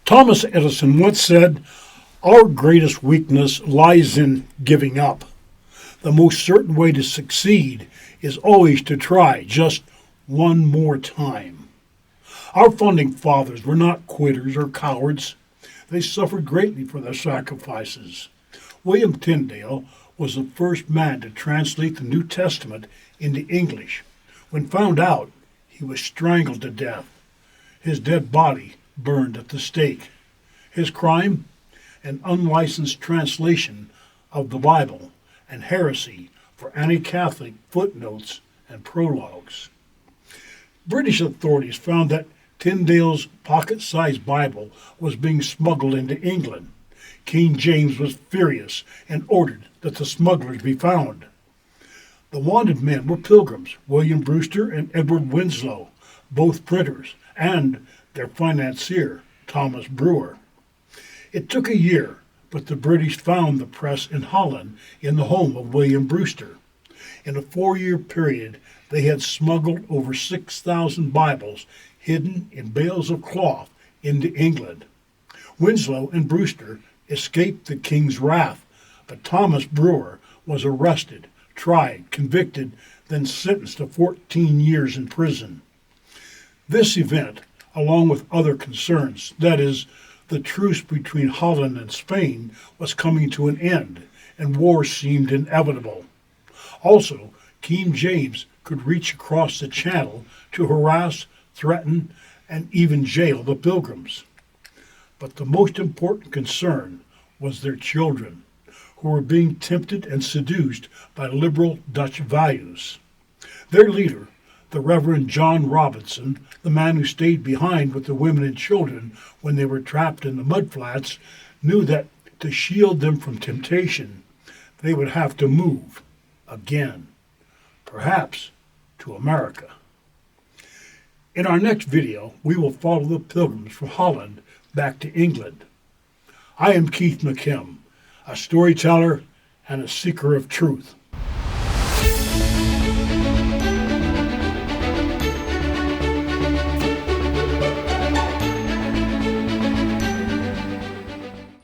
Thomas Edison once said, "Our greatest weakness lies in giving up. The most certain way to succeed is always to try just one more time." Our founding fathers were not quitters or cowards. They suffered greatly for their sacrifices. William Tyndale was the first man to translate the New Testament into English. When found out, he was strangled to death. His dead body burned at the stake. His crime? An unlicensed translation of the Bible and heresy for anti-Catholic footnotes and prologues. British authorities found that Tyndale's pocket-sized Bible was being smuggled into England. King James was furious and ordered that the smugglers be found. The wanted men were pilgrims, William Brewster and Edward Winslow, both printers, and their financier, Thomas Brewer. It took a year, but the British found the press in Holland in the home of William Brewster. In a 4-year period, they had smuggled over 6,000 Bibles hidden in bales of cloth into England. Winslow and Brewster escaped the king's wrath, but Thomas Brewer was arrested, tried, convicted, then sentenced to 14 years in prison. This event, along with other concerns, that is, the truce between Holland and Spain, was coming to an end, and war seemed inevitable. Also, King James could reach across the Channel to harass, threaten, and even jail the Pilgrims. But the most important concern was their children, who were being tempted and seduced by liberal Dutch values. Their leader, the Reverend John Robinson, the man who stayed behind with the women and children when they were trapped in the mudflats, knew that to shield them from temptation, they would have to move again, perhaps to America. In our next video, we will follow the Pilgrims from Holland back to England. I am Keith McKim, a storyteller and a seeker of truth.